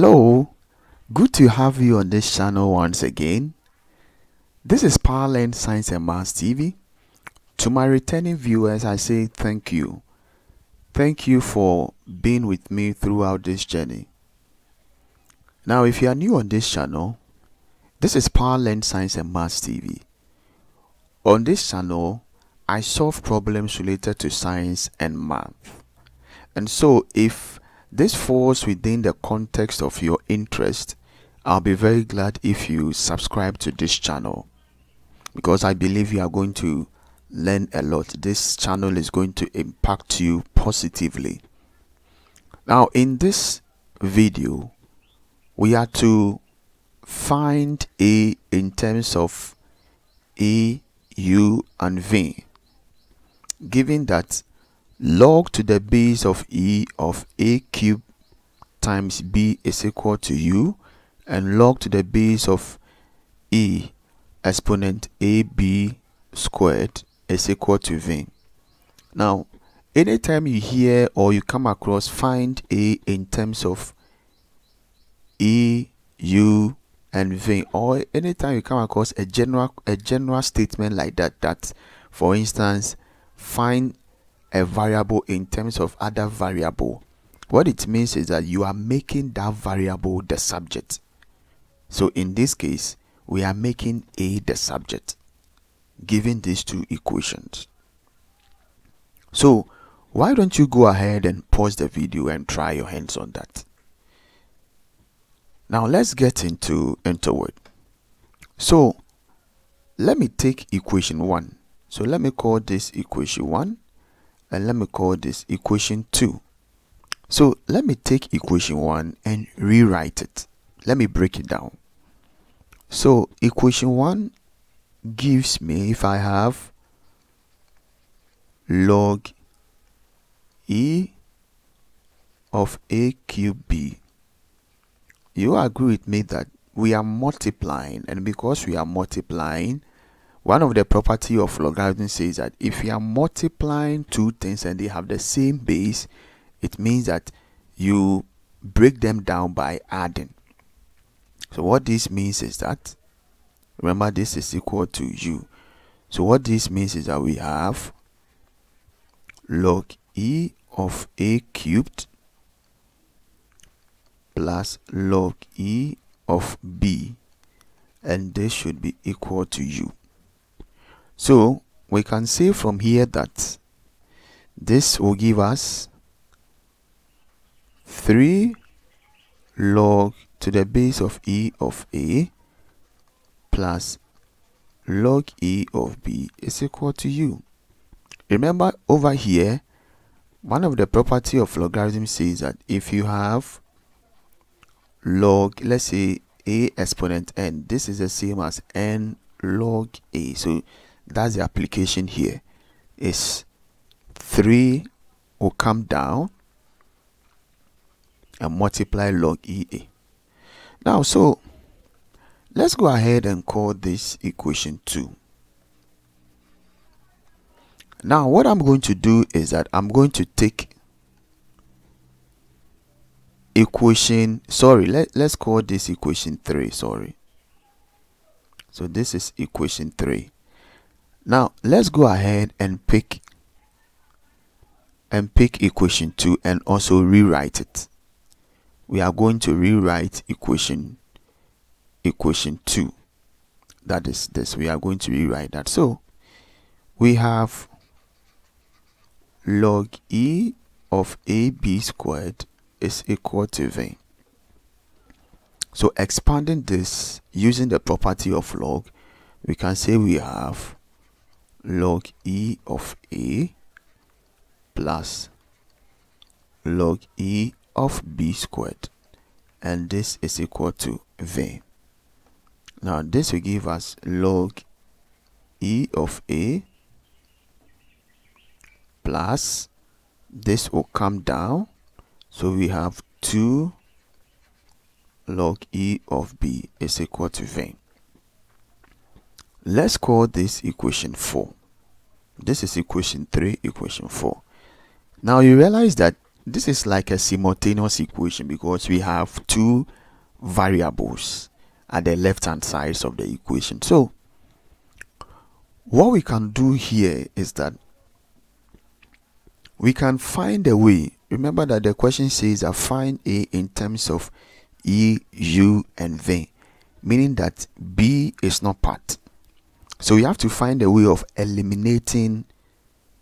Hello, good to have you on this channel once again. This is Powerland Science and Maths TV. To my returning viewers, I say thank you. Thank you for being with me throughout this journey. Now, if you are new on this channel, this is Powerland Science and Maths TV. On this channel, I solve problems related to science and math. And so, if this falls within the context of your interest, I'll be very glad if you subscribe to this channel, because I believe you are going to learn a lot. This channel is going to impact you positively. Now, in this video, we are to find A in terms of A, U, and V, given that log to the base of E of A cubed times B is equal to U, and log to the base of E exponent AB squared is equal to V. Now, anytime you hear or you come across find A in terms of E, U, and V, or anytime you come across a general statement like that, for instance, find a variable in terms of other variable, what it means is that you are making that variable the subject. So in this case, we are making A the subject, given these two equations. So why don't you go ahead and pause the video and try your hands on that. Now let's get into it. So let me take equation 1. So let me call this equation 1. And let me call this equation 2. So let me take equation 1 and rewrite it. Let me break it down. So equation 1 gives me, if I have log E of A cubed B, you agree with me that we are multiplying, and because we are multiplying, one of the property of logarithm says that if you are multiplying two things and they have the same base, it means that you break them down by adding. So what this means is that, remember, this is equal to U. So what this means is that we have log E of A cubed plus log E of B, and this should be equal to U. So we can say from here that this will give us 3 log to the base of E of A plus log E of B is equal to U. Remember, over here, one of the property of logarithm says that if you have log, let's say A exponent n, this is the same as n log A. So that's the application here. Is 3 will come down and multiply log EA. Now, so let's go ahead and call this equation 2. Now, what I'm going to do is that I'm going to take equation, let's call this equation 3, So this is equation 3. Now, let's go ahead and pick equation 2 and also rewrite it. We are going to rewrite equation 2. That is this. We are going to rewrite that. So we have log E of AB squared is equal to V. So expanding this using the property of log, we can say we have log E of A plus log E of B squared, and this is equal to V. Now this will give us log E of A plus, this will come down, so we have 2 log E of B is equal to V. Let's call this equation 4. This is equation 3, equation 4. Now you realize that this is like a simultaneous equation because we have two variables at the left hand sides of the equation. So what we can do here is that we can find a way. Remember that the question says that find A in terms of E, U, and V, meaning that B is not part. So we have to find a way of eliminating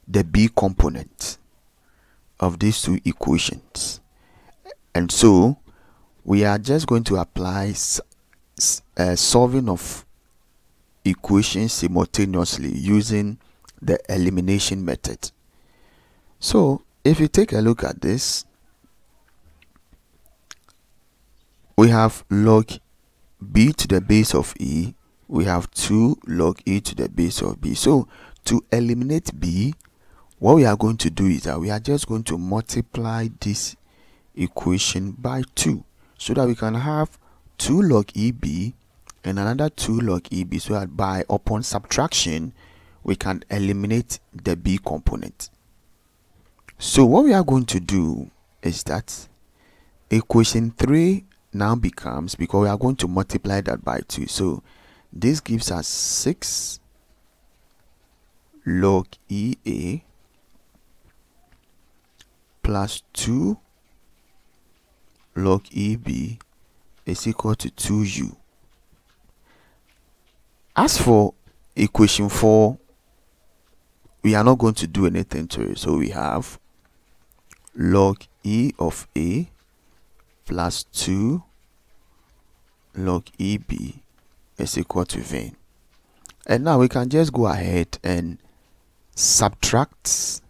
the B component of these two equations. And so we are just going to apply solving of equations simultaneously using the elimination method. So if you take a look at this, we have log b to the base of e, we have 2 log e to the base of b. So to eliminate b, what we are going to do is that we are just going to multiply this equation by 2 so that we can have 2 log eb and another 2 log eb, so that by upon subtraction we can eliminate the b component. So what we are going to do is that equation 3 now becomes, because we are going to multiply that by 2, so this gives us 6 log ea plus 2 log eb is equal to 2u. As for equation 4, we are not going to do anything to it, so we have log e of a plus 2 log eb is equal to v. And now we can just go ahead and subtract.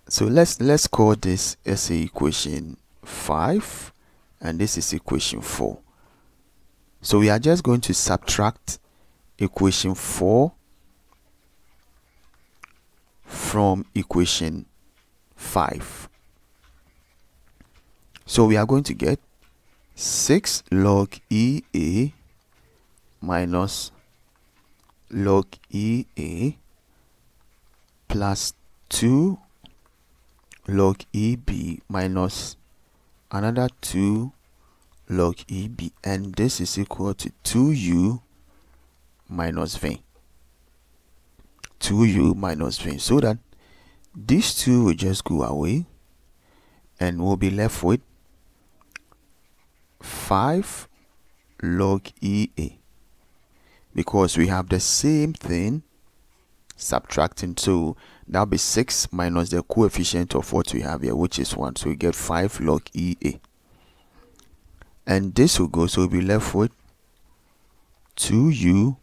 So let's call this as equation 5 and this is equation 4. So we are just going to subtract equation 4 from equation 5. So we are going to get 6 log ea minus log ea plus 2 log eb minus another 2 log eb, and this is equal to 2u minus v. 2u minus v, so that these two will just go away and we'll be left with 5 log ea, because we have the same thing subtracting, so that'll be 6 minus the coefficient of what we have here, which is 1, so we get 5 log ea, and this will go, so we'll be left with 2u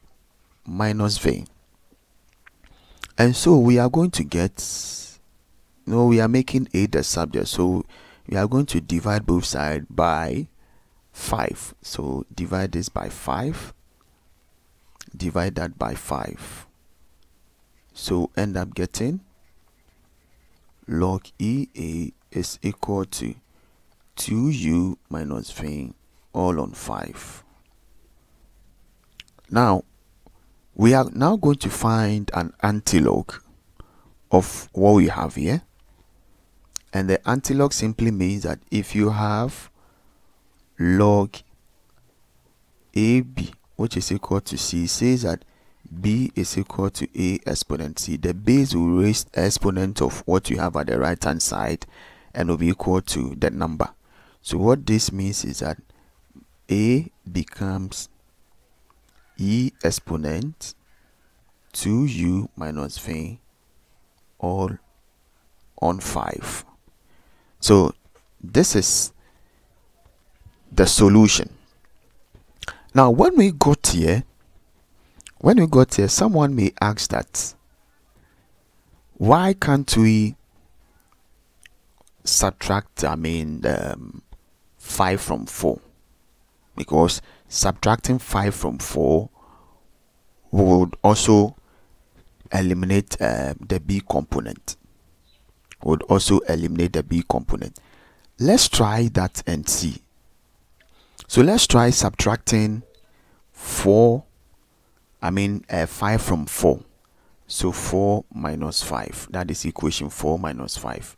minus v. And so we are going to get, we are making a the subject, so we are going to divide both sides by 5. So divide this by 5, divide that by 5, so end up getting log ea is equal to 2u minus v all on 5. Now we are now going to find an antilog of what we have here, and the antilog simply means that if you have log ab, which is equal to c, says that b is equal to a exponent c, the base will raise exponent of what you have at the right hand side and will be equal to the number. So what this means is that a becomes e exponent 2u minus v all on 5. So this is the solution. Now when we got here, someone may ask that why can't we subtract 5 from 4, because subtracting 5 from 4 would also eliminate the b component, Let's try that and see. So let's try subtracting 5 from 4. So 4 minus 5, that is equation 4 minus 5.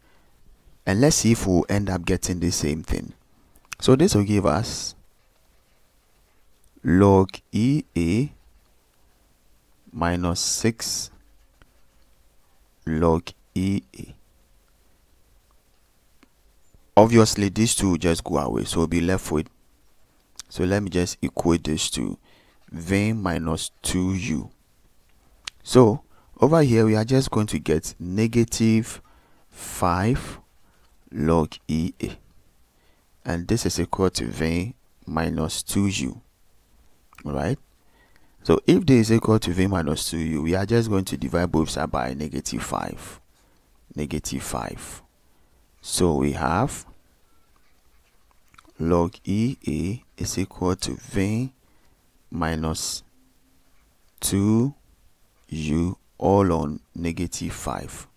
And let's see if we'll end up getting the same thing. So this will give us log EA minus 6 log EA. Obviously, these two will just go away, so we'll be left with, so let me just equate this to v minus 2u. So over here, we are just going to get negative 5 log EA. And this is equal to v minus 2u. Alright? So if this is equal to v minus 2u, we are just going to divide both sides by negative 5. Negative 5. So we have log EA is equal to v minus 2u all on negative 5.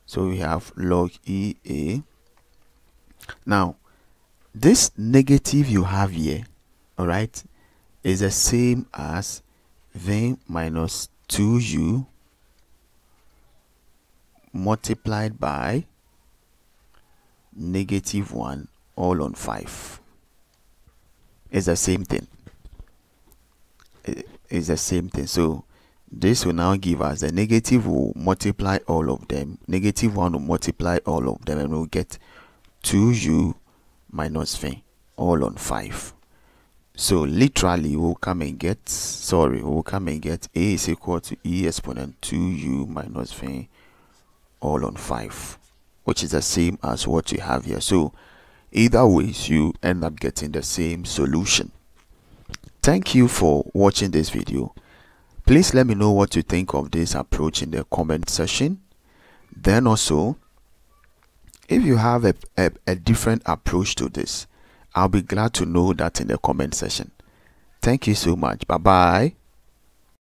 So we have log EA. Now, this negative you have here, alright, is the same as v minus 2u multiplied by negative 1 all on 5. It's the same thing. It's the same thing. So this will now give us the negative will multiply all of them. Negative 1 will multiply all of them, and we'll get 2u minus v all on 5. So literally we'll come and get a is equal to e exponent 2u minus v all on 5, which is the same as what you have here. So either ways, you end up getting the same solution. Thank you for watching this video. Please let me know what you think of this approach in the comment section. Then also, if you have a different approach to this, I'll be glad to know that in the comment section. Thank you so much. Bye bye.